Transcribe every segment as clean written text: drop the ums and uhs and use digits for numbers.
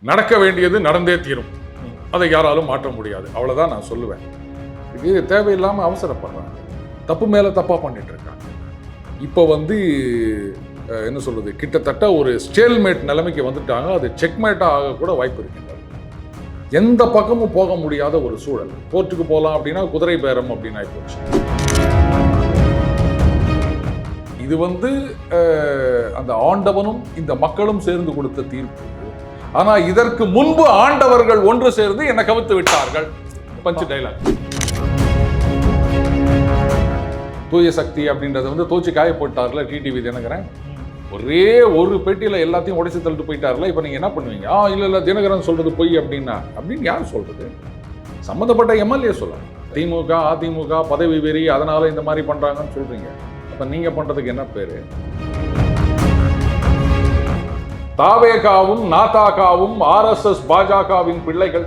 நடக்க வேண்டியது நடந்தே தீரும். அதை யாராலும் மாற்ற முடியாது. அவ்வளவுதான் நான் சொல்லுவேன். இது தேவையில்லாம அவசரப்படுறாங்க. தப்பு மேல தப்பா பண்ணிட்டு இருக்காங்க. இப்போ என்ன சொல்றது, கிட்டத்தட்ட ஒரு ஸ்டேல்மேட் நிலைமைக்கு வந்துட்டாங்க. அது செக்மேட்டா ஆக கூட வாய்ப்பு இருக்கின்றது. எந்த பக்கமும் போக முடியாத ஒரு சூழல். கோர்ட்டுக்கு போகலாம் அப்படின்னா குதிரை பேரம் அப்படின்னு ஆயிப்போச்சு. இது அந்த ஆண்டவனும் இந்த மக்களும் சேர்ந்து கொடுத்த தீர்ப்பு. ஆனா இதற்கு முன்பு ஆண்டவர்கள் ஒன்று சேர்ந்து என்னை கவிழ்த்து விட்டார்கள். பஞ்சு டைலாக். தூய சக்தி அப்படின்றத தோச்சி காய போட்டார்ல டிடிவி தினகரன். ஒரே ஒரு பேட்டியில எல்லாத்தையும் உடைச்சு தள்ளிட்டு போயிட்டார்ல. இப்ப நீங்க என்ன பண்ணுவீங்க? இல்ல தினகரன் சொல்றது பொய் அப்படின்னு யார் சொல்றது? சம்பந்தப்பட்ட எம்எல்ஏ சொல்லலாம். திமுக அதிமுக பதவி வெறி, அதனால இந்த மாதிரி பண்றாங்கன்னு சொல்றீங்க. அப்ப நீங்க பண்றதுக்கு என்ன பேரு? தாவேகாவும் நாதாகாவும் ஆர்எஸ்எஸ் பாஜகவின் பிள்ளைகள்.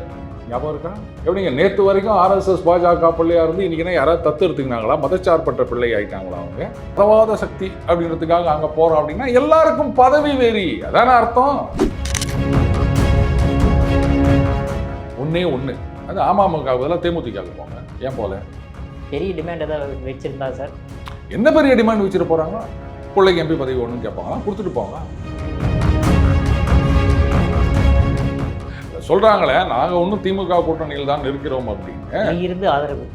ஞாபகம் இருக்கா? எப்படிங்க நேற்று வரைக்கும் ஆர்எஸ்எஸ் பாஜக பிள்ளையா இருந்து இன்னைக்கு யாராவது தத்து எடுத்துக்கினாங்களா? மதச்சார்பற்ற பிள்ளை ஆயிட்டாங்களா? அவங்க மதவாத சக்தி அப்படின்றதுக்காக அங்க போறோம் அப்படின்னா எல்லாருக்கும் பதவி வெறி. அதான அர்த்தம். ஒன்னே ஒண்ணு, அது அமமுக தேமுதிக போங்க. ஏன் போல? பெரிய டிமாண்ட் ஏதாவது வச்சிருந்தா சார்? என்ன பெரிய டிமாண்ட் வச்சுட்டு போறாங்க? பிள்ளைக்கு எம்பி பதவி ஒண்ணுன்னு கேட்பாங்களா? கொடுத்துட்டு போங்க. சொல்றாங்களே நாங்க ஒன்றும் திமுக கூட்டணியில் தான் இருக்கிறோம் அப்படின்னு இருந்து ஆதரவு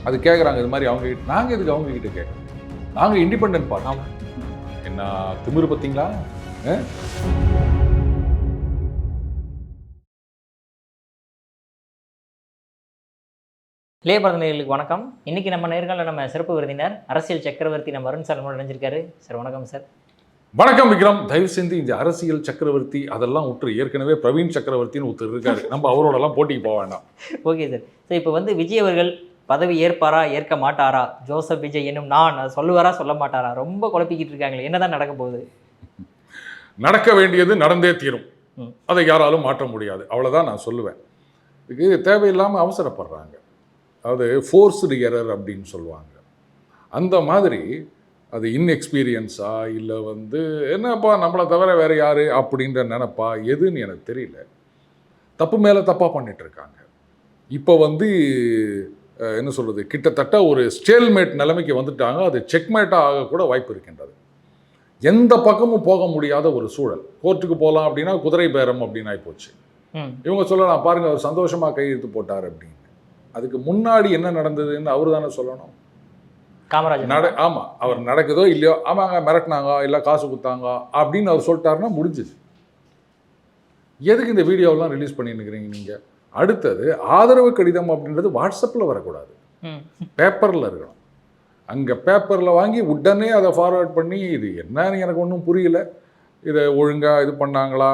அது கேட்குறாங்க. இது மாதிரி அவங்க கிட்ட நாங்கள் எதுக்கு அவங்க கிட்ட கேட்குறோம்? நாங்கள் இண்டிபெண்டன்ட் பார்ட்டி. என்ன திமிரு பார்த்தீங்களா? இளையபரதநேயர்களுக்கு வணக்கம். இன்னைக்கு நம்ம நேர்காணல நம்ம சிறப்பு விருந்தினர் அரசியல் சக்கரவர்த்தி நம்ம அருண் சார் இணைஞ்சிருக்காரு. சார் வணக்கம் சார். வணக்கம் விக்ரம். தயவு செஞ்சு இந்த அரசியல் சக்கரவர்த்தி அதெல்லாம் விட்டு ஏற்கனவே பிரவீன் சக்கரவர்த்தின்னு ஒருத்தர் இருக்காரு. நம்ம அவரோடலாம் போட்டிக்கு போக வேண்டாம். Okay sir. ஸோ இப்போ விஜய் அவர்கள் பதவி ஏற்பாரா ஏற்க மாட்டாரா? ஜோசப் விஜய் என்னும் நான் அதை சொல்லுவாரா சொல்ல மாட்டாரா? ரொம்ப குழப்பிக்கிட்டு இருக்காங்களே, என்னதான் நடக்க போகுது? நடக்க வேண்டியது நடந்தே தீரும். அதை யாராலும் மாற்ற முடியாது. அவ்வளோதான் நான் சொல்லுவேன். இதுக்கு தேவையில்லாமல் அவசரப்படுறாங்க. அதாவது ஃபோர்ஸ்டு எரர் அப்படின்னு சொல்லுவாங்க. அந்த மாதிரி அது இன்எக்ஸ்பீரியன்ஸா இல்லை என்னப்பா நம்மளை தவிர வேறு யார் அப்படின்ற நினைப்பா எதுன்னு எனக்கு தெரியல. தப்பு மேலே தப்பாக பண்ணிட்டு இருக்காங்க. இப்போ என்ன சொல்கிறது, கிட்டத்தட்ட ஒரு ஸ்டேல்மேட் நிலைமைக்கு வந்துட்டாங்க. அது செக்மேட்டாக ஆக கூட வாய்ப்பு இருக்கின்றது. எந்த பக்கமும் போக முடியாத ஒரு சூழல். கோர்ட்டுக்கு போகலாம் அப்படின்னா குதிரை பேரம் அப்படின்னு ஆகிப்போச்சு. இவங்க சொல்லலாம், பாருங்கள் அவர் சந்தோஷமாக கையெழுத்து போட்டார் அப்படின்னு. அதுக்கு முன்னாடி என்ன நடந்ததுன்னு அவர் தானே சொல்லணும். காமராஜர் ஆமாம், அவர் நடக்குதோ இல்லையோ, ஆமாங்க மிரட்டினாங்க இல்லை காசு கொடுத்தாங்க அப்படின்னு அவர் சொல்லிட்டாருன்னா முடிஞ்சுது. எதுக்கு இந்த வீடியோவெல்லாம் ரிலீஸ் பண்ணிருக்கிறீங்க நீங்கள்? அடுத்தது ஆதரவு கடிதம் அப்படின்றது வாட்ஸ்அப்பில் வரக்கூடாது, பேப்பரில் இருக்கணும். அங்கே பேப்பரில் வாங்கி உடனே அதை ஃபார்வேர்ட் பண்ணி இது என்னன்னு எனக்கு ஒன்றும் புரியல. இதை ஒழுங்காக இது பண்ணாங்களா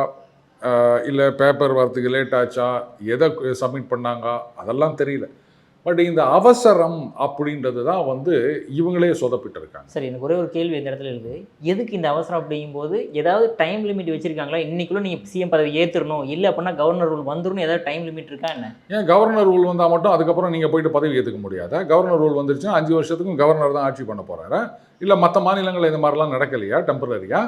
இல்லை பேப்பர் வரத்துக்கு லேட் ஆச்சா, எதை சப்மிட் பண்ணாங்க அதெல்லாம் தெரியல. பட் இந்த அவசரம் அப்படின்றது தான் இவங்களே சொதப்பிட்டு இருக்காங்க. சரி, எனக்கு ஒரே ஒரு கேள்வி இந்த இடத்துல இருக்குது. எதுக்கு இந்த அவசரம் அப்படிங்கும்போது ஏதாவது டைம் லிமிட் வச்சிருக்காங்களா? இன்னைக்குள்ள நீங்கள் சிஎம் பதவி ஏற்றுறணும், இல்லை அப்படின்னா கவர்னர் ரூல் வந்துடும், ஏதாவது டைம் லிமிட் இருக்கா என்ன? ஏன் கவர்னர் ரூல் வந்தால் மட்டும் அதுக்கப்புறம் நீங்கள் போயிட்டு பதவி ஏற்றுக்க முடியாதா? கவர்னர் ரூல் வந்துருச்சுன்னா 5 வருஷத்துக்கும் கவர்னர் தான் ஆட்சி பண்ண போகிறாரா? இல்லை மற்ற மாநிலங்கள் இந்த மாதிரிலாம் நடக்கலையா? டெம்பரரியா?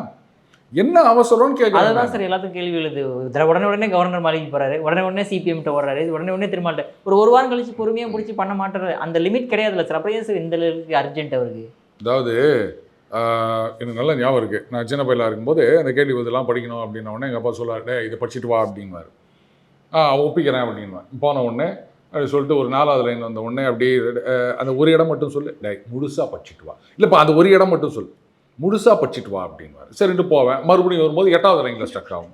என்ன அவசரம்னு கேட்குறாங்க. அதுதான் சார் எல்லாத்துக்கும் கேள்வி எழுது. உடனே கவர்னர் மாளிகைக்கு போறாரு, உடனே சிபிஎம்கிட்ட ஓடுறாரு, உடனே திரும்ப ஒரு வாரம் கழிச்சு பொறுமையாக பிடிச்சி பண்ண மாட்டாரு. அந்த லிமிட் கிடையாதுல்ல சார். அப்படியே சார் இந்த அளவுக்கு அர்ஜென்ட் அவருக்கு. அதாவது எனக்கு நல்ல ஞாபகம் இருக்குது. நான் சின்ன பையலாக இருக்கும்போது அந்த கேள்வி இதெல்லாம் படிக்கணும் அப்படின்ன உடனே எங்கள் அப்பா சொல்லாரு, இதை படிச்சுட்டு வா அப்படின்வார். ஒப்பிக்கிறேன் அப்படின்வார். போன உடனே அப்படி சொல்லிட்டு ஒரு 4வது லைன் வந்த உடனே அப்படியே அந்த ஒரு இடம் மட்டும் சொல்லு, முழுசாக படிச்சுட்டு வா, இல்லைப்பா அந்த ஒரு இடம் மட்டும் சொல்லு, முழுசாக படிச்சுட்டு வா அப்படின்வார். சரிட்டு போவேன். மறுபடியும் வரும்போது 8வது லைனில் ஸ்ட்ரக் ஆகும்.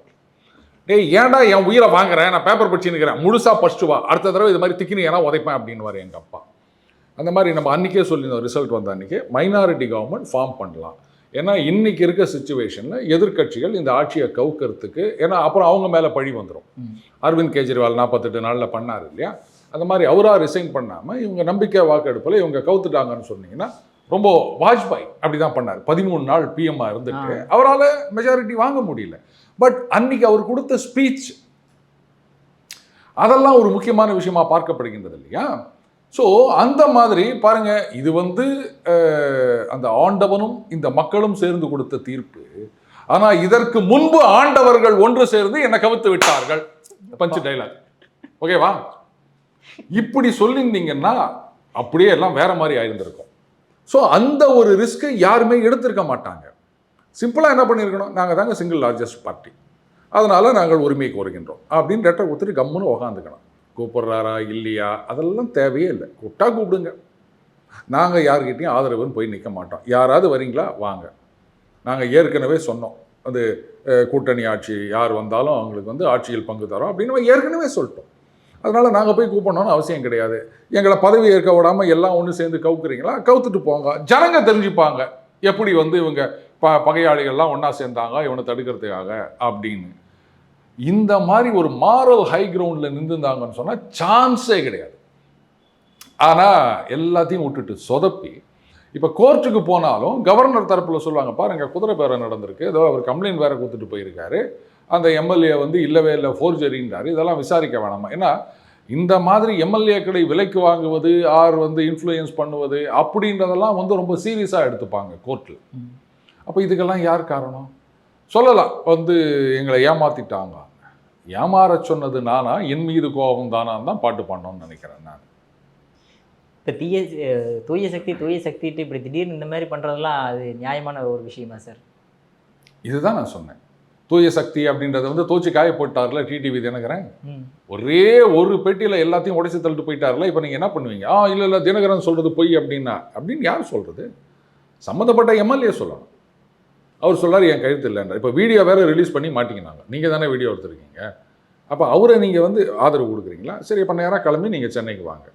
ஏன்டா என் உயிரை வாங்குறேன், நான் பேப்பர் படிச்சுன்னுக்கிறேன், முழுசாக படிச்சுட்டு வா, அடுத்த தடவை இது மாதிரி திக்கினு ஏன்னா உதைப்பேன் அப்படின்வார் எங்கள் அப்பா. அந்த மாதிரி நம்ம அன்றைக்கே சொல்லியிருந்தோம், ரிசல்ட் வந்த அன்றைக்கி மைனாரிட்டி கவர்மெண்ட் ஃபார்ம் பண்ணலாம். ஏன்னா இன்றைக்கி இருக்க சுச்சுவேஷனில் எதிர்கட்சிகள் இந்த ஆட்சியை கவுக்கிறதுக்கு, ஏன்னா அப்புறம் அவங்க மேலே பழி வந்துடும். அரவிந்த் கெஜ்ரிவால் 48 நாளில் பண்ணார் இல்லையா? அந்த மாதிரி அவராக ரிசைன் பண்ணாமல் இவங்க நம்பிக்கை வாக்கெடுப்பில் இவங்க கவுத்துட்டாங்கன்னு சொன்னீங்கன்னா, ரொம்ப வாஜ்பாய் அப்படி தான் பண்ணார். 13 நாள் பிஎம்மாக இருந்துட்டு அவரால் மெஜாரிட்டி வாங்க முடியல. பட் அன்னைக்கு அவர் கொடுத்த ஸ்பீச் அதெல்லாம் ஒரு முக்கியமான விஷயமா பார்க்கப்படுகின்றது இல்லையா? ஸோ அந்த மாதிரி பாருங்க, இது அந்த ஆண்டவனும் இந்த மக்களும் சேர்ந்து கொடுத்த தீர்ப்பு. ஆனால் இதற்கு முன்பு ஆண்டவர்கள் ஒன்று சேர்ந்து என்னை கவிழ்த்து விட்டார்கள். பஞ்சு டைலாக். ஓகேவா? இப்படி சொல்லியிருந்தீங்கன்னா அப்படியே எல்லாம் வேற மாதிரி ஆயிருந்திருக்கும். ஸோ அந்த ஒரு ரிஸ்க்கை யாருமே எடுத்திருக்க மாட்டாங்க. சிம்பிளாக என்ன பண்ணியிருக்கணும், நாங்கள் தாங்க சிங்கிள் லார்ஜஸ்ட் பார்ட்டி, அதனால நாங்கள் உரிமை கோருகின்றோம் அப்படின்னு லெட்டர் கொடுத்துட்டு கம்முன்னு உக்காந்துக்கணும். கூப்பிட்றாரா இல்லையா அதெல்லாம் தேவையே இல்லை. கூப்பிட்டா கூப்பிடுங்க, நாங்கள் யார்கிட்டையும் ஆதரவுன்னு போய் நிற்க மாட்டோம். யாராவது வரீங்களா வாங்க, நாங்கள் ஏற்கனவே சொன்னோம் அது கூட்டணி ஆட்சி யார் வந்தாலும் அவங்களுக்கு வந்து ஆட்சியில் பங்கு தரோம் அப்படின்னு ஏற்கனவே சொல்லிட்டோம். அதனால் நாங்கள் போய் கூப்பிடணும்னு அவசியம் கிடையாது. எங்களை பதவி ஏற்க விடாமல் எல்லாம் ஒன்று சேர்ந்து கவுக்குறீங்களா, கவுத்துட்டு போங்க, ஜனங்க தெரிஞ்சுப்பாங்க எப்படி வந்து இவங்க பகையாளிகள்லாம் ஒன்றா சேர்ந்தாங்க இவனை தடுக்கிறதுக்காக அப்படின்னு. இந்த மாதிரி ஒரு மாரல் ஹை கிரவுண்டில் நின்றுந்தாங்கன்னு சொன்னால் சான்ஸே கிடையாது. ஆனால் எல்லாத்தையும் விட்டுட்டு சொதப்பி இப்போ கோர்ட்டுக்கு போனாலும் கவர்னர் தரப்பில் சொல்லுவாங்க, பாருங்க குதிரை பேரை நடந்திருக்கு, ஏதோ அவர் கம்ப்ளைண்ட் வேற கொடுத்துட்டு போயிருக்காரு, அந்த எம்எல்ஏ வந்து இல்லவே இல்லை ஃபோர்ஜரின்றாரு, இதெல்லாம் விசாரிக்க வேணாமா. ஏன்னா இந்த மாதிரி எம்எல்ஏக்களை விலைக்கு வாங்குவது ஆர் வந்து இன்ஃப்ளூயன்ஸ் பண்ணுவது அப்படின்றதெல்லாம் வந்து ரொம்ப சீரியஸாக எடுத்துப்பாங்க கோர்ட்டில். அப்போ இதுக்கெல்லாம் யார் காரணம்? சொல்லலாம் வந்து எங்களை ஏமாத்திட்டாங்க, ஏமாற சொன்னது நானா, என் மீது கோபம் தானான்னு தான் பாட்டு பண்ணோன்னு நினைக்கிறேன் நான். இப்போ தூய சக்திட்டு இப்படி திடீர்னு இந்த மாதிரி பண்ணுறதெல்லாம் அது நியாயமான ஒரு விஷயமா சார்? இதுதான் நான் சொன்னேன். தூய சக்தி அப்படின்றத வந்து தோச்சி காய போட்டார்ல டிடிவி தினகரன், ஒரே ஒரு பெட்டியில் எல்லாத்தையும் உடைச்சு தள்ளிட்டு போயிட்டார்ல. இப்போ நீங்கள் என்ன பண்ணுவீங்க? இல்லை தினகரன் சொல்கிறது பொய் அப்படின்னா அப்படின்னு யார் சொல்கிறது? சம்மந்தப்பட்ட எம்எல்ஏ சொல்லணும். அவர் சொல்லார் என் கழுத்து இல்லைன்ற. இப்போ வீடியோ வேறு ரிலீஸ் பண்ணி மாட்டிக்கினாங்க, நீங்கள் தானே வீடியோ எடுத்துருக்கீங்க. அப்போ அவரை நீங்கள் வந்து ஆதரவு கொடுக்குறீங்களா? சரி, இப்போ நேராக கிளம்பி நீங்கள் சென்னைக்கு வாங்க.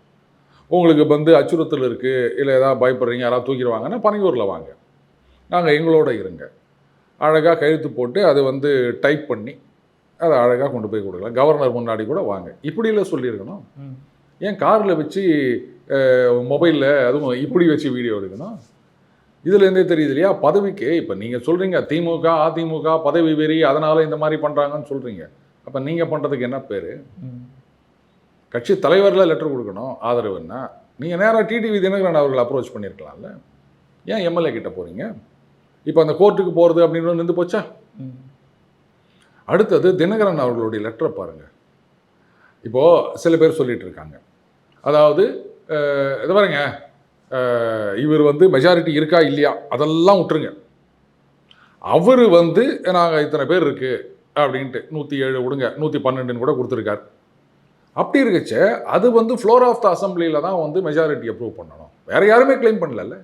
உங்களுக்கு வந்து அச்சுறுத்தல் இருக்குது, இல்லை ஏதாவது பயப்படுறீங்க, யாராவது தூக்கிடுவாங்கன்னா பனையூரில் வாங்க, நாங்கள் எங்களோட இருங்க, அழகாக கழுத்து போட்டு அதை வந்து டைப் பண்ணி அதை அழகாக கொண்டு போய் கொடுக்கலாம், கவர்னர் முன்னாடி கூட வாங்க, இப்படிலாம் சொல்லியிருக்கணும். ஏன் காரில் வச்சு மொபைலில் அதுவும் இப்படி வச்சு வீடியோ எடுக்கணும்? இதுலேருந்தே தெரியுது இல்லையா பதவிக்கு. இப்போ நீங்கள் சொல்கிறீங்க திமுக அதிமுக பதவி வெறி அதனால் இந்த மாதிரி பண்ணுறாங்கன்னு சொல்கிறீங்க. அப்போ நீங்கள் பண்ணுறதுக்கு என்ன பேர்? கட்சி தலைவரில் லெட்டர் கொடுக்கணும் ஆதரவுன்னா. நீங்கள் நேராக டிடிவி தினகரன் அவர்களை அப்ரோச் பண்ணியிருக்கலாம்ல, ஏன் எம்எல்ஏ கிட்ட போகிறீங்க? இப்போ அந்த கோர்ட்டுக்கு போகிறது அப்படின்னு நின்று போச்சா? அடுத்தது தினகரன் அவர்களுடைய லெட்டரை பாருங்கள். இப்போது சில பேர் சொல்லிட்டு இருக்காங்க, அதாவது இது பாருங்க, இவர் வந்து மெஜாரிட்டி இருக்கா இல்லையா அதெல்லாம் விட்டுருங்க, அவர் வந்து நாங்கள் இத்தனை பேர் இருக்குது அப்படின்ட்டு 107 விடுங்க 112 கூட கொடுத்துருக்காரு. அப்படி இருக்கச்ச அது வந்து ஃப்ளோர் ஆஃப் த அசம்பிளியில் தான் வந்து மெஜாரிட்டி அப்ரூவ் பண்ணணும், வேற யாருமே கிளைம் பண்ணல,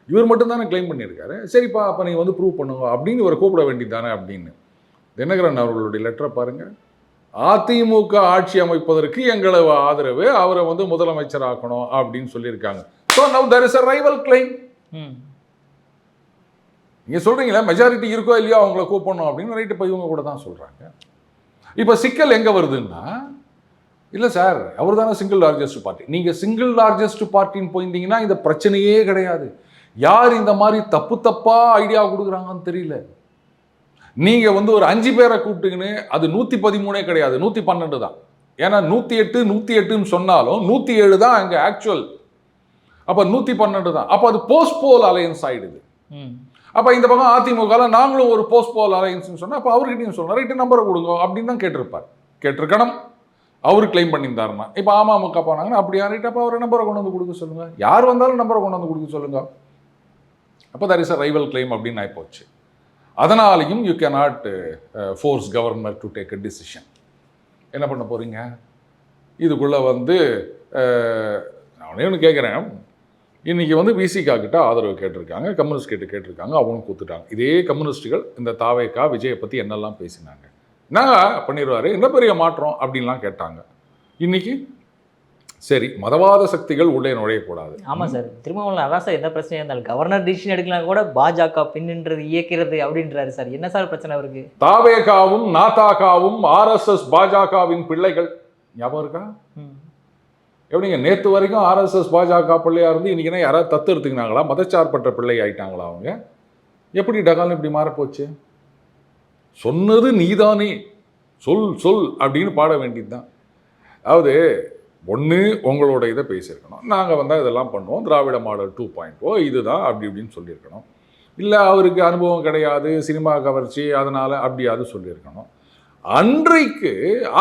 இவர் மட்டும் தானே கிளைம் பண்ணியிருக்காரு. சரிப்பா, அப்போ நீங்கள் வந்து ப்ரூவ் பண்ணுங்க அப்படின்னு இவரை கூப்பிட வேண்டியது தானே அப்படின்னு. தினகரன் அவர்களுடைய லெட்டரை பாருங்கள். அதிமுக ஆட்சி அமைப்பதற்கு எங்களது ஆதரவு, அவரை வந்து முதலமைச்சர் ஆக்கணும் அப்படின்னு சொல்லியிருக்காங்க. So now there is a rival claim. நீங்கள் சொல்கிறீங்களா மெஜாரிட்டி இருக்கோ இல்லையோ அவங்கள கூப்பிடணும் அப்படின்னு, ரைட்டு இப்போ இவங்க கூட தான் சொல்கிறாங்க. இப்போ சிக்கல் எங்கே வருதுன்னா, இல்லை சார் அவர் தானே சிங்கிள் லார்ஜஸ்ட் பார்ட்டி, நீங்கள் சிங்கிள் லார்ஜஸ்ட் பார்ட்டின்னு போயிருந்தீங்கன்னா இந்த பிரச்சனையே கிடையாது. யார் இந்த மாதிரி தப்பாக ஐடியா கொடுக்குறாங்கன்னு தெரியல. நீங்கள் வந்து ஒரு 5 பேரை கூப்பிட்டுங்கன்னு அது 113 கிடையாது, 112 தான். ஏன்னா 108 சொன்னாலும் 107 தான் அங்கே ஆக்சுவல். அப்போ 112 தான். அப்போ அது போஸ்ட் போல் அலையன்ஸ் ஆகிடுது. அப்போ இந்த பக்கம் அதிமுக நாங்களும் ஒரு போஸ்ட் போல் அலையன்ஸ்னு சொன்னால் அப்போ அவர்கிட்டையும் சொல்லணும், ரைட்டு நம்பரை கொடுங்க அப்படின்னு தான் கேட்டிருப்பார். கேட்டிருக்கணும், அவர் கிளைம் பண்ணியிருந்தாருன்னா. இப்போ அமமுக போனாங்கன்னா அப்படியா, ரைட், அப்போ அவரை நம்பரை கொண்டு வந்து கொடுக்க சொல்லுங்கள், யார் வந்தாலும் நம்பரை கொண்டு வந்து கொடுக்க சொல்லுங்கள். அப்போ that is a rival claim அப்படின்னு ஆகிப்போச்சு. அதனாலையும் you can not force governor to take a decision. என்ன பண்ண போகிறீங்க? இதுக்குள்ளே வந்து நான் ஒன்று கேட்குறேன், இன்றைக்கி வந்து விசிகா கிட்ட ஆதரவு கேட்டிருக்காங்க, கம்யூனிஸ்ட் கிட்ட கேட்டிருக்காங்க, அவங்களும் கொடுத்துட்டாங்க. இதே கம்யூனிஸ்ட்டுகள் இந்த தாவேக்கா விஜயை பற்றி என்னெல்லாம் பேசினாங்க, என்ன பண்ணிடுவார், என்ன பெரிய மாற்றம் அப்படின்லாம் கேட்டாங்க. இன்றைக்கி சரி மதவாத சக்திகள் உள்ளே நுழையக்கூடாது. ஆமாம் சார், திருமாவளவன் அதான் சார் எந்த பிரச்சனையாக இருந்தாலும் கவர்னர் டிசிஷன் எடுக்கலாம் கூட பாஜக பின்னின்றது இயக்கிறது அப்படின்றாரு சார். என்ன சார் பிரச்சனை அவருக்கு? தாவேகாவும் நாதாகாவும் ஆர்எஸ்எஸ் பாஜகவின் பிள்ளைகள் ஞாபகம் இருக்கா? எப்படிங்க நேற்று வரைக்கும் ஆர்எஸ்எஸ் பாஜக பிள்ளையாக இருந்து இன்றைக்கினா யாராவது தத்து எடுத்துக்கினாங்களா, மதச்சார்பற்ற பிள்ளை ஆயிட்டாங்களா அவங்க? எப்படி டகால்னு இப்படி மாறப்போச்சு? சொன்னது நீதானே, சொல் சொல் அப்படின்னு பாட வேண்டியது தான். அதாவது ஒன்று உங்களோட இதை பேசியிருக்கணும், நாங்கள் வந்தால் இதெல்லாம் பண்ணுவோம், திராவிட மாடல் 2.0 இதுதான் அப்படி இப்படின்னு சொல்லியிருக்கணும். இல்லை அவருக்கு அனுபவம் கிடையாது, சினிமா கவர்ச்சி, அதனால் அப்படியாவது சொல்லியிருக்கணும். அன்றைக்கு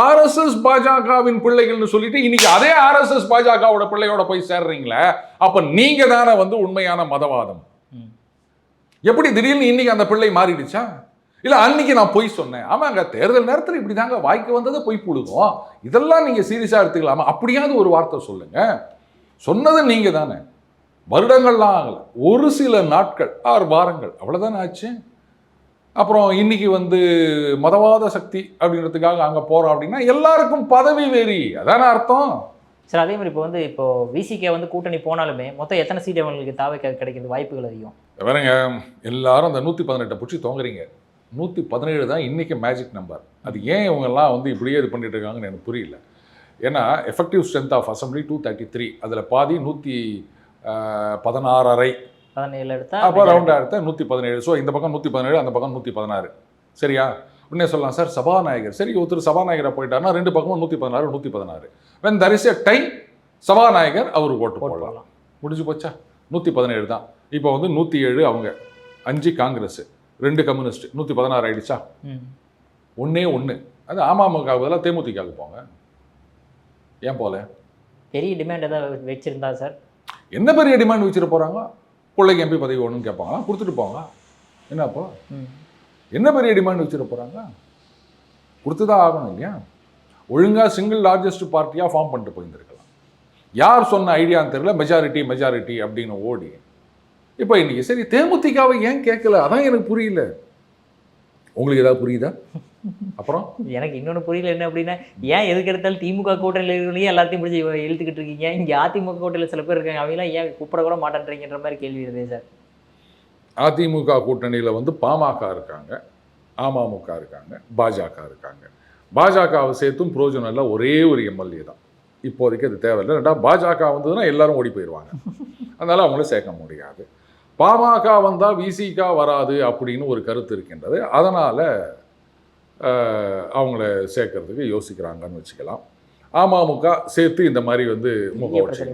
ஆர்எஸ்எஸ் பாஜகவின் பிள்ளைகள்னு சொல்லிட்டு இன்னைக்கு அதே ஆர்எஸ்எஸ் பாஜகவோட பிள்ளையோட போய் சேர்றீங்களே, அப்ப நீங்க தானே வந்து உண்மையான மதவாதம். எப்படி திடீர்னு இன்னைக்கு அந்த பிள்ளை மாறிடுச்சா? இல்ல அன்னைக்கு நான் பொய் சொன்னேன். ஆமாங்க, தேர்தல் நேரத்தில் இப்படிதாங்க வாய்க்கு வந்ததை பொய் புழுதும். இதெல்லாம் நீங்க சீரியஸா எடுத்துக்கலாமா? அப்படியாவது ஒரு வார்த்தை சொல்லுங்க. சொன்னது நீங்க தானே. வருடங்கள்லாம் ஆகல, ஒரு சில நாட்கள் 6 வாரங்கள் அவ்வளவுதானே ஆச்சு. அப்புறம் இன்னைக்கு வந்து மதவாத சக்தி அப்படின்றதுக்காக அங்க போறோம் அப்படின்னா எல்லாருக்கும் பதவி வெறி, அதான அர்த்தம். சார் அதே மாதிரி இப்போ விசிகே வந்து கூட்டணி போனாலுமே மொத்தம் எத்தனை சீட் அவங்களுக்கு தாவே கிடைக்கிறது வாய்ப்புகள் அதிகம்? வேறங்க, எல்லாரும் அந்த 118 பிடிச்சி தோங்குறீங்க. 117 தான் இன்னைக்கு மேஜிக் நம்பர். அது ஏன் இவங்கெல்லாம் வந்து இப்படியே இது பண்ணிட்டு இருக்காங்கன்னு எனக்கு புரியல. ஏன்னா எஃபெக்டிவ் ஸ்ட்ரென்த் ஆஃப் அசம்பிளி 233, அதில் பாதி 116.5 17 எடுத்தா அப்போ ரவுண்டாக எடுத்தால் 117. ஸோ இந்த பக்கம் 117, அந்த பக்கம் 116. சரியா? உடனே சொல்லலாம் சார் சபாநாயகர், சரி ஒருத்தர் சபாநாயகரை போயிட்டாருன்னா 2 பக்கமும் 116 116. when there is a tie, சபாநாயகர் அவருக்கு ஓட்டு போடலாம். முடிஞ்சு போச்சா? 117 தான். இப்போ வந்து 107 அவங்க, 5 காங்கிரஸ், 2 கம்யூனிஸ்ட், 116 ஆயிடுச்சா? 1 அது அமமுக பதிலாக தேமுதிகவுக்கு போங்க. ஏன் போல? பெரிய டிமாண்ட் ஏதாவது வச்சிருந்தா சார்? என்ன பெரிய டிமாண்ட் வச்சுட்டு போறாங்க? பிள்ளைக்கு எம்பி பதவி வேணும்னு கேட்பாங்களா? கொடுத்துட்டு போங்க. என்னப்போ என்ன பெரிய டிமாண்ட் வச்சுட்டு போறாங்க? கொடுத்துதான் ஆகணும் இல்லையா? ஒழுங்கா சிங்கிள் லார்ஜஸ்ட் பார்ட்டியா ஃபார்ம் பண்ணிட்டு போயிருந்திருக்கலாம். யார் சொன்ன ஐடியான்னு தெரியல, மெஜாரிட்டி அப்படின்னு ஓடி இப்போ இன்னைக்கு சரி தேமுதிகவை ஏன் கேட்கல? அதான் எனக்கு புரியல. உங்களுக்கு ஏதாவது புரியுதா? அப்புறம் எனக்கு இன்னொன்று புரியல என்ன அப்படின்னா, ஏன் எதுக்கு எடுத்தாலும் திமுக கூட்டணியில் இருக்கிறவங்களையும் எல்லாத்தையும் பிடிச்சி இழுத்துக்கிட்டு இருக்கீங்க, இங்கே அதிமுக கூட்டணியில் சில பேர் இருக்காங்க, அவங்களாம் ஏன் கூப்பிட கூட மாட்டேன்றீங்கன்ற மாதிரி கேள்வி இருந்தது சார். அதிமுக கூட்டணியில் வந்து பாமக இருக்காங்க, அமமுக இருக்காங்க, பாஜக இருக்காங்க. பாஜகவை சேர்த்தும் புரோஜனம் இல்லை, ஒரே ஒரு எம்எல்ஏ தான். இப்போதைக்கு அது தேவையில்லை. ரெண்டாவது பாஜக வந்ததுன்னா எல்லாரும் ஓடி போயிடுவாங்க, அதனால் அவங்கள சேர்க்க முடியாது. பாமக வந்தால் விசிக வராது அப்படின்னு ஒரு கருத்து இருக்கின்றது. அதனால் அவங்கள சேர்க்கறதுக்கு யோசிக்கிறாங்கன்னு வச்சுக்கலாம். அமமுக சேர்த்து இந்த மாதிரி வந்து முகவட்சி.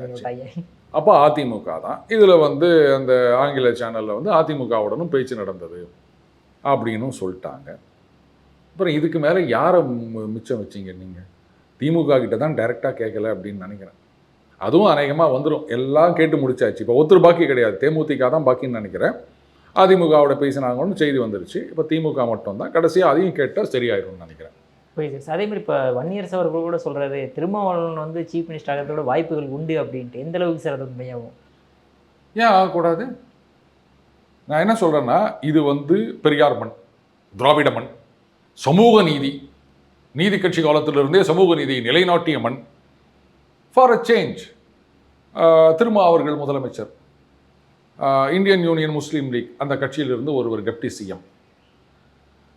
அப்போ அதிமுக தான் இதில் வந்து அந்த ஆங்கில சேனலில் வந்து அதிமுகவுடனும் பேச்சு நடந்தது அப்படின்னும் சொல்லிட்டாங்க. அப்புறம் இதுக்கு மேலே யாரை மிச்சம் வச்சிங்க நீங்கள்? திமுக கிட்ட தான் டைரெக்டாக கேட்கல அப்படின்னு நினைக்கிறேன். அதுவும் அநேகமாக வந்துடும், எல்லாம் கேட்டு முடிச்சாச்சு. இப்போ ஒருத்தர் பாக்கி கிடையாது, தேமுதிக தான் பாக்கின்னு நினைக்கிறேன். அதிமுகவோட பேசினாங்கன்னு செய்தி வந்துருச்சு. இப்போ திமுக மட்டும் தான், கடைசியாக அதையும் கேட்டால் சரியாயிரும்னு நினைக்கிறேன். புரியுது சார். அதே மாதிரி இப்போ வன்னியரசு அவர்கள் கூட சொல்கிறாரு, திருமாவளவன் வந்து சீஃப் மினிஸ்டர் ஆகிறதோட வாய்ப்புகள் உண்டு அப்படின்ட்டு. எந்த அளவுக்கு சார் அது உண்மையாகும்? ஏன் ஆகக்கூடாது? நான் என்ன சொல்கிறேன்னா, இது வந்து பெரியார் மண், திராவிட மண், சமூக நீதி, நீதி கட்சி காலத்திலிருந்தே சமூக நீதியை நிலைநாட்டிய மண். ஃபார் அ சேஞ்ச் திருமா அவர்கள் முதலமைச்சர், இந்தியன் யூனியன் முஸ்லீம் லீக் அந்த கட்சியிலிருந்து ஒருவர் டெப்டி சிஎம்.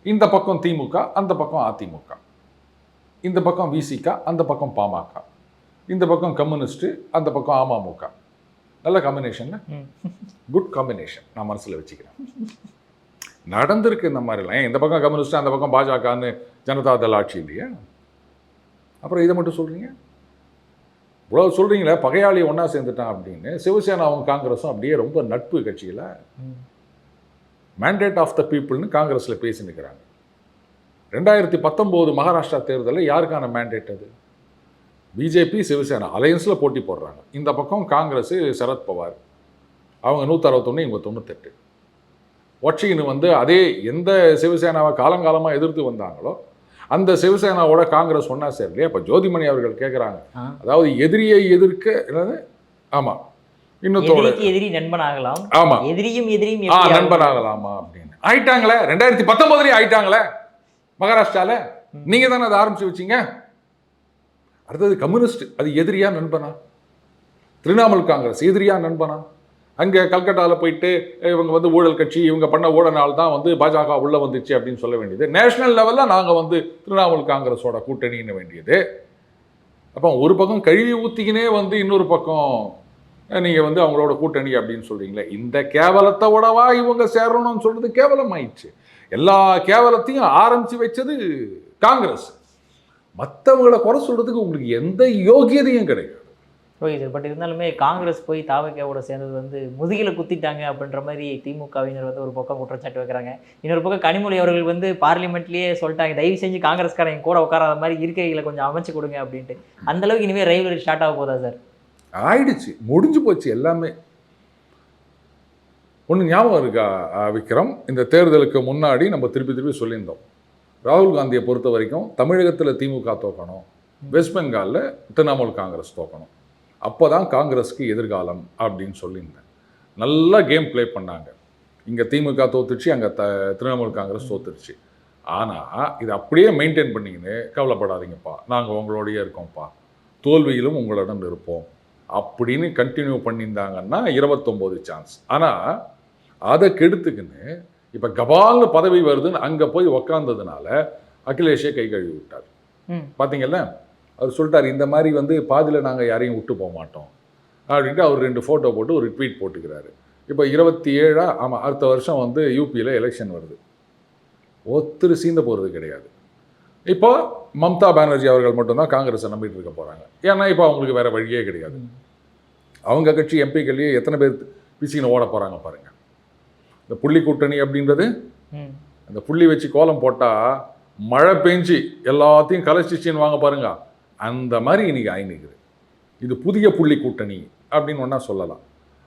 இந்த பக்கம் திமுக, அந்த பக்கம் அதிமுக, இந்த பக்கம் விசிக, அந்த பக்கம் பாமக, இந்த பக்கம் கம்யூனிஸ்ட்டு, அந்த பக்கம் அமமுக. நல்ல காம்பினேஷன், குட் காம்பினேஷன். நான் மனசில் வச்சுக்கிறேன். நடந்திருக்கு இந்த மாதிரிலாம். இந்த பக்கம் கம்யூனிஸ்ட், அந்த பக்கம் பாஜகன்னு ஜனதாதள் ஆட்சி இல்லையா? அப்புறம் இதை மட்டும் சொல்கிறீங்க. இவ்வளோ சொல்கிறீங்களே பகையாளி ஒன்றா சேர்ந்துட்டான் அப்படின்னு. சிவசேனாவும் காங்கிரஸும் அப்படியே ரொம்ப நட்பு கட்சியில். மேண்டேட் ஆஃப் த பீப்புள்னு காங்கிரஸில் பேசினுக்கிறாங்க. 2019 மகாராஷ்டிரா தேர்தலில் யாருக்கான மேண்டேட் அது? பிஜேபி சிவசேனா அலையன்ஸில் போட்டி போடுறாங்க. இந்த பக்கம் காங்கிரஸ் சரத்பவார், அவங்க 161, இவங்க 98. ஒட்சின்னு வந்து அதே எந்த சிவசேனாவை காலங்காலமாக எதிர்த்து வந்தாங்களோ அந்த சிவசேனாவோட காங்கிரஸ் ஒன்றா சேரலையே. அப்போ ஜோதிமணி அவர்கள் கேட்குறாங்க, அதாவது எதிரியை எதிர்க்க என்னது? ஆமாம், இன்னொரு எதிரி நண்பன் ஆகலாம். ஆமாம், எதிரியும் நண்பன் ஆகலாமா அப்படின்னு ஆயிட்டாங்களே. 2019 ஆயிட்டாங்களே மகாராஷ்டிராவில். நீங்கள் தானே அதை ஆரம்பிச்சு வச்சிங்க. அடுத்தது கம்யூனிஸ்ட், அது எதிரியா நண்பனா? திரிணாமுல் காங்கிரஸ் எதிரியா நண்பனா? அங்கே கல்கட்டாவில் போயிட்டு இவங்க வந்து ஊழல் கட்சி, இவங்க பண்ண ஊழல் தான் வந்து பாஜக உள்ளே வந்துச்சு அப்படின்னு சொல்ல வேண்டியது. நேஷனல் லெவலில் நாங்கள் வந்து திரிணாமுல் காங்கிரஸோட கூட்டணின்னு வேண்டியது. அப்போ ஒரு பக்கம் கழுவி ஊற்றிக்கினே வந்து இன்னொரு பக்கம் நீங்கள் வந்து அவங்களோட கூட்டணி அப்படின்னு சொல்கிறீங்களே. இந்த கேவலத்தோடவா இவங்க சேரணும்னு சொல்கிறது கேவலம் ஆயிடுச்சு. எல்லா கேவலத்தையும் ஆரம்பித்து வச்சது காங்கிரஸ். மற்றவங்களை குறை சொல்கிறதுக்கு உங்களுக்கு எந்த யோகியதையும் கிடையாது. Okay sir. பட் இருந்தாலுமே காங்கிரஸ் போய் தாவகவோட சேர்ந்தது வந்து முதுகில குத்திட்டாங்க அப்படின்ற மாதிரி திமுகவினர் வந்து ஒரு பக்கம் குற்றச்சாட்டு வைக்கிறாங்க. இன்னொரு பக்கம் கனிமொழி அவர்கள் வந்து பார்லிமெண்ட்லேயே சொல்லிட்டாங்க, தயவு செஞ்சு காங்கிரஸ்காரன் என் கூட உட்காராத மாதிரி இருக்கைகளை கொஞ்சம் அமைச்சு கொடுங்க அப்படின்ட்டு. அந்த அளவுக்கு இனிமேல் ரைவலரி ஸ்டார்ட் ஆக போதா சார்? ஆயிடுச்சு, முடிஞ்சு போச்சு எல்லாமே. ஒன்று ஞாபகம் இருக்கா விக்ரம், இந்த தேர்தலுக்கு முன்னாடி நம்ம திருப்பி திருப்பி சொல்லியிருந்தோம், ராகுல் காந்தியை பொறுத்த வரைக்கும் தமிழகத்தில் திமுக தோக்கணும், வெஸ்ட் பெங்காலில் திரிணாமுல் காங்கிரஸ் தோக்கணும், அப்போ தான் காங்கிரஸுக்கு எதிர்காலம் அப்படின்னு சொல்லியிருந்தேன். நல்லா கேம் ப்ளே பண்ணாங்க. இங்கே திமுக தோத்துருச்சு, அங்கே திரிணாமுல் காங்கிரஸ் தோத்துருச்சு. ஆனால் இது அப்படியே மெயின்டைன் பண்ணிக்கின்னு கவலைப்படாதீங்கப்பா, நாங்கள் உங்களோடையே இருக்கோம்ப்பா, தோல்வியிலும் உங்களுடன் இருப்போம் அப்படின்னு கண்டினியூ பண்ணியிருந்தாங்கன்னா 29 சான்ஸ். ஆனால் அதை கெடுத்துக்கின்னு இப்போ கபால்னு பதவி வருதுன்னு அங்கே போய் உக்காந்ததுனால அகிலேஷே கை கழுவி விட்டார். பார்த்தீங்கல்ல, அவர் சொல்லிட்டார், இந்த மாதிரி வந்து பாதியில் நாங்கள் யாரையும் விட்டு போக மாட்டோம் அப்படின்ட்டு அவர் 2 ஃபோட்டோ போட்டு ஒரு ட்வீட் போட்டுக்கிறாரு. இப்போ 27 ஆமாம், அடுத்த வருஷம் வந்து யூபியில் எலெக்ஷன் வருது. ஒருத்தர் சீந்த போகிறது கிடையாது. இப்போ மம்தா பானர்ஜி அவர்கள் மட்டும்தான் காங்கிரஸை நம்பிட்டு இருக்க போகிறாங்க. ஏன்னா இப்போ அவங்களுக்கு வேறு வழியே கிடையாது. அவங்க கட்சி எம்பிக்கள்லேயே எத்தனை பேர் பிசின்னு ஓட போகிறாங்க பாருங்கள். இந்த புள்ளி கூட்டணி அப்படின்றது, அந்த புள்ளி வச்சு கோலம் போட்டால் மழை பெஞ்சு எல்லாத்தையும் கலைச்சிச்சின்னு வாங்க பாருங்க, அந்த மாதிரி இன்னைக்கு ஆயினுக்குது. இது புதிய புள்ளி கூட்டணி அப்படின்னு ஒன்றா சொல்லலாம்.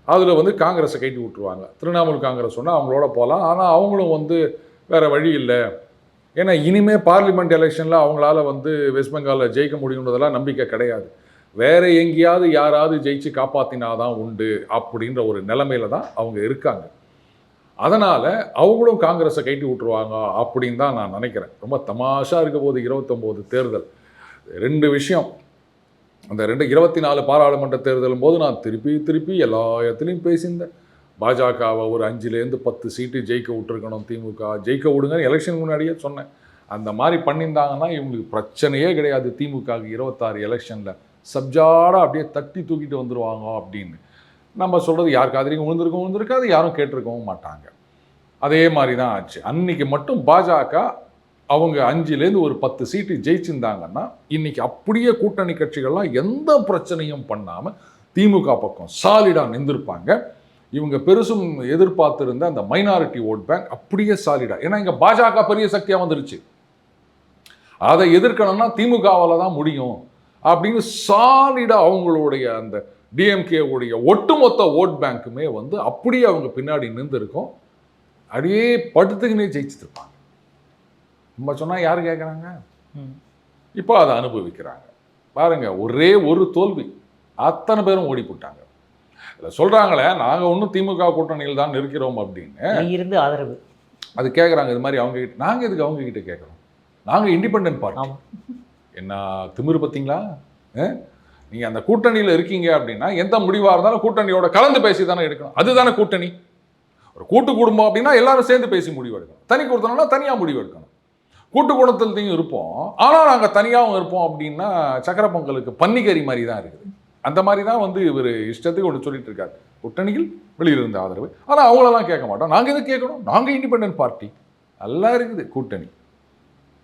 அதில் வந்து காங்கிரஸை கைட்டு விட்டுருவாங்க. திரிணாமுல் காங்கிரஸ் சொன்னால் அவங்களோட போகலாம். ஆனால் அவங்களும் வந்து வேறு வழி இல்லை. ஏன்னா இனிமேல் பார்லிமெண்ட் எலெக்ஷனில் அவங்களால வந்து வெஸ்ட் பெங்காலில் ஜெயிக்க முடியுன்றதெல்லாம் நம்பிக்கை கிடையாது. வேறு எங்கேயாவது யாராவது ஜெயிச்சு காப்பாற்றினாதான் உண்டு அப்படின்ற ஒரு நிலைமையில தான் அவங்க இருக்காங்க. அதனால் அவங்களும் காங்கிரஸை கைட்டு விட்டுருவாங்க அப்படின்னு தான் நான் நினைக்கிறேன். ரொம்ப தமாஷாக இருக்க போது 29 தேர்தல். 2 விஷயம், அந்த 24 பாராளுமன்ற தேர்தலும் போது நான் திருப்பி எல்லா இடத்துலையும் பேசியிருந்தேன். பாஜகவை ஒரு 5லேருந்து 10 சீட்டு ஜெயிக்க விட்டுருக்கணும், திமுக ஜெயிக்க விடுங்கன்னு எலெக்ஷன் முன்னாடியே சொன்னேன். அந்த மாதிரி பண்ணியிருந்தாங்கன்னா இவங்களுக்கு பிரச்சனையே கிடையாது. திமுகவுக்கு 26 எலெக்ஷனில் சப்ஜாடாக அப்படியே தட்டி தூக்கிட்டு வந்துடுவாங்க அப்படின்னு நம்ம சொல்கிறது யார் காதுலையும் விழுந்திருக்காது, யாரும் கேட்டிருக்கவும் மாட்டாங்க. அதே மாதிரி தான் ஆச்சு. அன்னைக்கு மட்டும் பாஜக அவங்க 5லேருந்து ஒரு 10 சீட்டு ஜெயிச்சிருந்தாங்கன்னா இன்னைக்கு அப்படியே கூட்டணி கட்சிகள்லாம் எந்த பிரச்சனையும் பண்ணாமல் திமுக பக்கம் சாலிடாக நின்றுருப்பாங்க. இவங்க பெருசும் எதிர்பார்த்திருந்த அந்த மைனாரிட்டி ஓட் பேங்க் அப்படியே சாலிடா, ஏன்னா இங்கே பாஜக பெரிய சக்தியாக வந்துருச்சு, அதை எதிர்க்கணும்னா திமுகவால் தான் முடியும் அப்படின்னு சாலிடா அவங்களுடைய அந்த டிஎம்கேவுடைய ஒட்டுமொத்த ஓட் பேங்க்குமே வந்து அப்படியே அவங்க பின்னாடி நின்றுருக்கும். அப்படியே படுத்துக்கினே ஜெயிச்சுருப்பாங்க. நம்ம சொன்னால் யார் கேட்குறாங்க? இப்போ அதை அனுபவிக்கிறாங்க பாருங்க. ஒரே ஒரு தோல்வி, அத்தனை பேரும் ஓடி போட்டாங்க. இதில் சொல்கிறாங்களே நாங்கள் ஒன்றும் திமுக கூட்டணியில் தான் இருக்கிறோம் அப்படின்னு இருந்து ஆதரவு அது கேட்குறாங்க. இது மாதிரி அவங்க கிட்ட நாங்கள் எதுக்கு அவங்க கிட்ட கேட்குறோம்? நாங்கள் இண்டிபெண்டன்ட் பார்ட்டி. என்ன திமிரு பார்த்தீங்களா? நீங்கள் அந்த கூட்டணியில் இருக்கீங்க அப்படின்னா எந்த முடிவாக இருந்தாலும் கூட்டணியோட கலந்து பேசி தானே எடுக்கணும். அதுதானே கூட்டணி. ஒரு கூட்டு குடும்பம் அப்படின்னா எல்லாரும் சேர்ந்து பேசி முடிவு எடுக்கணும். தனி கொடுத்தோம்னா தனியாக முடிவு எடுக்கணும். கூட்டு குடும்பத்துலையும் இருப்போம், ஆனால் நாங்கள் தனியாகவும் இருப்போம் அப்படின்னா சக்கரை பொங்கலுக்கு பன்னிக்கறி மாதிரி தான் இருக்குது. அந்த மாதிரி தான் வந்து இவர் இஷ்டத்துக்கு ஒன்று சொல்லிட்டு இருக்காரு. கூட்டணியில் வெளியிலிருந்து ஆதரவு, ஆனால் அவங்களெல்லாம் கேட்க மாட்டோம். நாங்கள் எதுக்கு கேட்கணும்? நாங்கள் இண்டிபெண்டன்ட் பார்ட்டி. நல்லா இருக்குது கூட்டணி.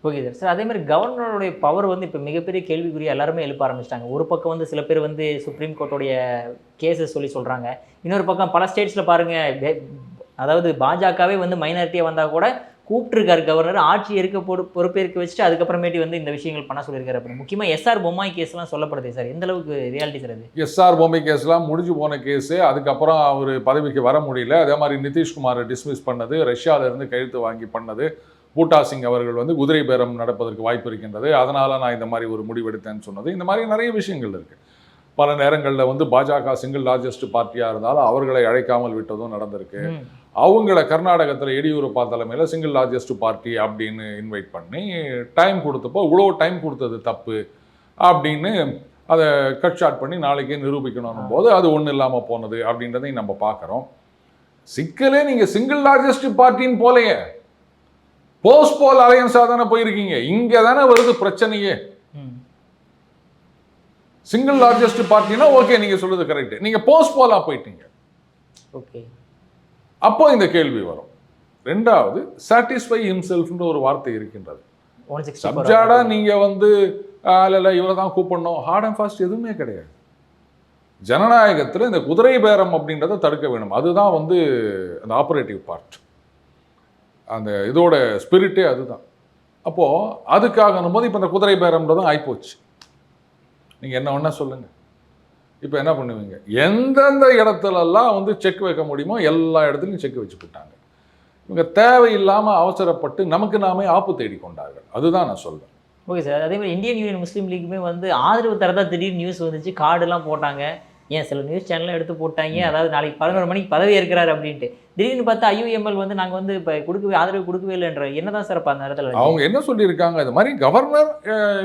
Okay sir. சார் அதே மாதிரி கவர்னருடைய பவர் வந்து இப்போ மிகப்பெரிய கேள்விக்குரிய எல்லாருமே எழுப்ப ஆரம்பிச்சிட்டாங்க. ஒரு பக்கம் வந்து சில பேர் வந்து சுப்ரீம் கோர்ட்டோடைய கேஸஸ் சொல்கிறாங்க. இன்னொரு பக்கம் பல ஸ்டேட்ஸில் பாருங்கள், அதாவது பாஜகவே வந்து மைனாரிட்டியாக வந்தால் கூட கூப்பிட்டுருக்காரு கவர்னர், ஆட்சி இருக்க பொறுப்பேற்க வச்சுட்டு அதுக்கப்புறமேட்டு வந்து இந்த விஷயங்கள் பண்ண சொல்லியிருக்காரு அப்படின்னு. முக்கியமாக எஸ்ஆர் பொம்மாய் கேஸ்லாம் சொல்லப்படுது சார். எந்த அளவுக்கு ரியாலிட்டி சார் அது? எஸ்ஆர் பொம்மை கேஸ்லாம் முடிஞ்சு போன கேஸு. அதுக்கப்புறம் அவர் பதவிக்கு வர முடியல. அதே மாதிரி நிதிஷ்குமாரை டிஸ்மிஸ் பண்ணது, ரஷ்யாவிலேருந்து கையெழுத்து வாங்கி பண்ணது, பூட்டா சிங் அவர்கள் வந்து குதிரை பேரம் நடப்பதற்கு வாய்ப்பு இருக்கின்றது, அதனால் நான் இந்த மாதிரி ஒரு முடிவெடுத்தேன்னு சொன்னது, இந்த மாதிரி நிறைய விஷயங்கள் இருக்குது. பல நேரங்களில் வந்து பாஜக சிங்கிள் லார்ஜஸ்ட் பார்ட்டியாக இருந்தாலும் அவர்களை அழைக்காமல் விட்டதும் நடந்திருக்கு. அவங்கள கர்நாடகத்தில் எடியூரப்பா தலைமையில் சிங்கிள் லார்ஜஸ்ட் பார்ட்டி அப்படின்னு இன்வைட் பண்ணி டைம் கொடுத்தப்போ இவ்வளோ டைம் கொடுத்தது தப்பு அப்படின்னு அதை கட் ஷார்ட் பண்ணி நாளைக்கே நிரூபிக்கணும் போது அது ஒன்றும் இல்லாமல் போனது அப்படின்றதையும் நம்ம பார்க்குறோம். சிக்கலே நீங்கள் சிங்கிள் லார்ஜஸ்ட் பார்ட்டின்னு போலையே, போஸ்ட் போல் அலையன்ஸாக தானே போயிருக்கீங்க. இங்கே தானே வருது பிரச்சனையே. சிங்கிள் லார்ஜஸ்ட் பார்ட்டினா ஓகே, நீங்கள் சொல்றது கரெக்ட். நீங்கள் போஸ்ட் போலாக போயிட்டீங்க. ஓகே, அப்போ இந்த கேள்வி வரும். ரெண்டாவது, சாட்டிஸ்ஃபை ஹிம்செல்ஃப்ன்ற ஒரு வார்த்தை இருக்கின்றது. சப்ஜாடா நீங்கள் வந்து இல்லை இவரை தான் கூப்பிடணும், ஹார்ட் அண்ட் ஃபாஸ்ட் எதுவுமே கிடையாது. ஜனநாயகத்தில் இந்த குதிரை பேரம் அப்படின்றத தடுக்க வேணும். அதுதான் வந்து அந்த ஆப்ரேட்டிவ் பார்ட், அந்த இதோட ஸ்பிரிட்டே அதுதான். அப்போது அதுக்காகனும் போது இப்போ இந்த குதிரை பேரம்ன்றதும் ஆகிப்போச்சு. நீங்கள் என்ன வேணால் சொல்லுங்கள். இப்போ என்ன பண்ணுவீங்க, எந்தெந்த இடத்துலலாம் வந்து செக் வைக்க முடியுமோ எல்லா இடத்துலையும் செக் வச்சு போட்டாங்க. இவங்க தேவையில்லாமல் அவசரப்பட்டு நமக்கு நாமே ஆப்பு தேடி கொண்டார்கள். அதுதான் நான் சொல்வேன். Okay sir. அதே மாதிரி இந்தியன் யூனியன் முஸ்லீம் லீக்குமே வந்து ஆதரவு தரதா திடீர்னு நியூஸ் வந்துச்சு, கார்டுலாம் போட்டாங்க. ஏன் சில நியூஸ் சேனல்லாம் எடுத்து போட்டாங்க, அதாவது நாளைக்கு 11 மணிக்கு பதவி ஏற்கிறாரு அப்படின்ட்டு. திடீர்னு பார்த்தா ஐயுஎம்எல் வந்து நாங்கள் வந்து இப்போ ஆதரவு கொடுக்கவே இல்லைன்ற என்னதான் சார் அப்போ அந்த இடத்துல அவங்க என்ன சொல்லியிருக்காங்க, இது மாதிரி கவர்னர்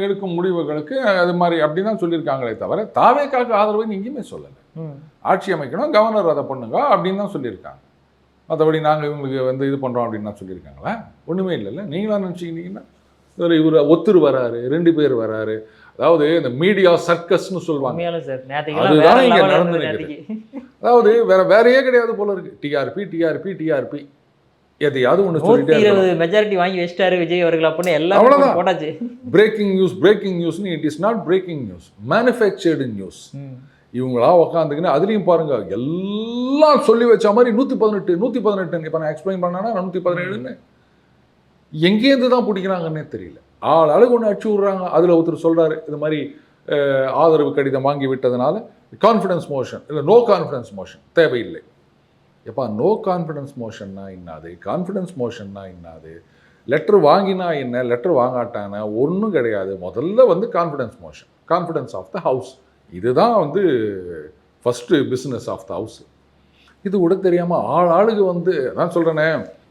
எடுக்கும் முடிவுகளுக்கு அது மாதிரி அப்படி தான் சொல்லியிருக்காங்களே தவிர தாவேக்காக்கு ஆதரவுன்னு எங்கேயுமே சொல்லலை. ஆட்சி அமைக்கணும், கவர்னர் அதை பண்ணுங்க அப்படின்னு தான் சொல்லியிருக்காங்க. மற்றபடி நாங்கள் இவங்களுக்கு வந்து இது பண்ணுறோம் அப்படின்னு தான் சொல்லியிருக்காங்களா? ஒன்றுமே இல்லைல்ல. நீங்களாம் நினச்சிக்கிட்டீங்கன்னா இவர் ஒத்துரு வராரு, 2 பேர் வராரு. அதாவது இந்த மீடியா சர்க்கஸ்ன்னு சொல்லுவாங்க, அதுதான் இங்கே நடந்துருக்கு. அதாவது வேறையே கிடையாது போல இருக்கு. டிஆர்பி எதையாவது ஒன்று சொல்லிட்டு மெஜாரிட்டி வாங்கி வச்சிட்டாரு விஜய் அவர்கள் அப்படின்னு எல்லாம் போட்டாச்சு. பிரேக்கிங் நியூஸ்னு it is not breaking news, manufactured news. இவங்களா உக்காந்துக்குன்னு அதுலேயும் பாருங்க எல்லாம் சொல்லி வச்ச மாதிரி 118 இப்போ நான் எக்ஸ்பிளைன் பண்ணேன்னா 117ன்னு எங்கேருந்து தான் பிடிக்கிறாங்கன்னே தெரியல. ஆளுக்கு ஒன்று அடிச்சு விட்றாங்க. அதில் ஒருத்தர் சொல்கிறாரு, இது மாதிரி ஆதரவு கடிதம் வாங்கி விட்டதுனால கான்ஃபிடன்ஸ் மோஷன் இல்லை, நோ கான்ஃபிடன்ஸ் மோஷன் தேவையில்லை. எப்பா நோ கான்ஃபிடன்ஸ் மோஷன்னா என்னது, கான்ஃபிடன்ஸ் மோஷன்னா என்னது, லெட்டர் வாங்கினா என்ன, லெட்டர் வாங்காட்டான ஒன்றும் கிடையாது. முதல்ல வந்து confidence motion, confidence of the house, இதுதான் வந்து first business of the house. இது கூட தெரியாமல் ஆளுக்கு வந்து நான் சொல்கிறேனே.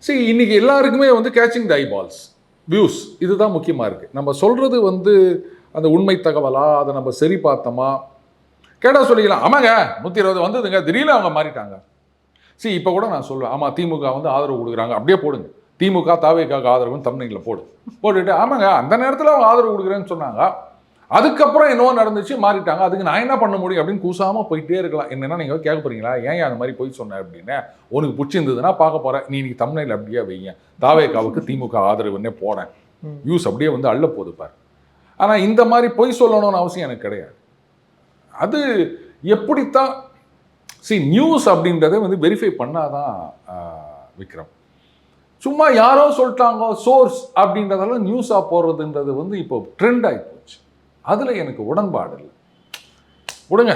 சரி, இன்றைக்கி எல்லாருக்குமே வந்து கேச்சிங் த ஐபால்ஸ், வியூஸ், இதுதான் முக்கியமாக இருக்குது. நம்ம சொல்கிறது வந்து அந்த உண்மை தகவலா, அதை நம்ம சரி பார்த்தோமா கேட்டால் சொல்லிக்கலாம். ஆமாங்க 120 வந்ததுங்க, திடீர்னு அவங்க மாறிட்டாங்க. சரி, இப்போ கூட நான் சொல்லுவேன், ஆமாம் திமுக வந்து ஆதரவு கொடுக்குறாங்க, அப்படியே போடுங்க, திமுக தாவேக்காக ஆதரவுன்னு தமிழ்நிலையில் போட்டுட்டு ஆமாங்க அந்த நேரத்தில் அவங்க ஆதரவு கொடுக்குறேன்னு சொன்னாங்க, அதுக்கப்புறம் என்னவோ நடந்துச்சு மாறிட்டாங்க, அதுக்கு நான் என்ன பண்ண முடியும் அப்படின்னு கூசாமல் போயிட்டே இருக்கலாம். என்னென்னா நீங்கள் கேட்க போகிறீங்களா, ஏன் அந்த மாதிரி போய் சொன்னேன் அப்படின்னு. உனக்கு பிடிச்சிருந்ததுன்னா பார்க்க போகிறேன், நீ தமிழ்நிலையில் அப்படியே வைங்க, தாவேக்காவுக்கு திமுக ஆதரவுன்னே போனேன், வியூஸ் அப்படியே வந்து அள்ள போதுப்பார். ஆனால் இந்த மாதிரி பொய் சொல்லணும்னு அவசியம் எனக்கு கிடையாது. அது எப்படித்தான் நியூஸ் அப்படின்றத வந்து வெரிஃபை பண்ணாதான் விக்ரம். சும்மா யாரோ சொல்லிட்டாங்க சோர்ஸ் அப்படின்றதெல்லாம் நியூஸாக போடுறதுன்றது வந்து இப்போ ட்ரெண்ட் ஆகி போச்சு. அதில் எனக்கு உடன்பாடு இல்லை. விடுங்க.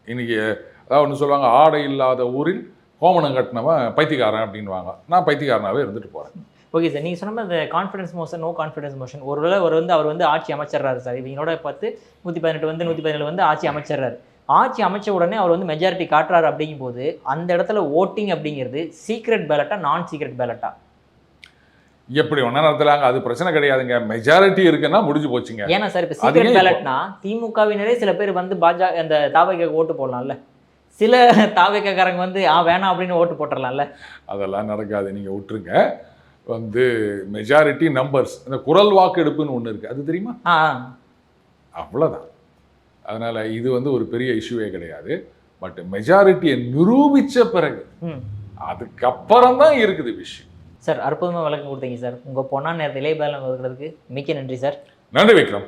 இன்னைக்கு அதாவது ஒன்று சொல்லுவாங்க, ஆடை இல்லாத ஊரில் கோமணம் கட்டினவன் பைத்தியக்காரன் அப்படின்வாங்க. நான் பைத்தியக்காரனாகவே இருந்துட்டு போகிறேன். ஓகே சார், நீங்கள் சொன்ன இந்த confidence motion, no confidence motion, ஒருவேளை அவர் வந்து ஆட்சி அமைச்சர்றாரு சார், இவங்களோட 118 வந்து 117 வந்து ஆட்சி அமைச்சர்றாரு. ஆட்சி அமைச்ச உடனே அவர் வந்து மெஜாரிட்டி காட்டுறாரு அப்படிங்கும் போது அந்த இடத்துல ஓட்டிங் அப்படிங்கிறது சீக்ரெட் பேலட்டா நான் சீக்ரெட் பேலட்டா? எப்படி ஒன்றா நடத்தலாங்க, அது பிரச்சனை கிடையாதுங்க. மெஜாரிட்டி இருக்குன்னா முடிஞ்சு போச்சுங்க. ஏன்னா சார் இப்போ சீக்ரெட் பேலட்னா திமுகவினரே சில பேர் வந்து பாஜக அந்த தாவேக்காக ஓட்டு போடலாம்ல, சில தாவேக்காரங்க வந்து வேணாம் அப்படின்னு ஓட்டு போட்டுடலாம்ல. அதெல்லாம் நடக்காது, நீங்கள் விட்டுருங்க. வந்து மெஜாரிட்டி நம்பர்ஸ், இந்த குரல் வாக்கெடுப்புன்னு ஒன்று இருக்குது, அது தெரியுமா? அவ்வளோதான். அதனால் இது வந்து ஒரு பெரிய இஷ்யூவே கிடையாது. பட் மெஜாரிட்டியை நிரூபித்த பிறகு அதுக்கப்புறம் தான் இருக்குது விஷயம். சார் அற்புதமாக விளக்கம் கொடுத்தீங்க சார். உங்கள் பொண்ணான நேரத்தில் இளைய பேலம் கொடுக்கறதுக்கு மிக்க நன்றி சார். நன்றி விக்ரம்.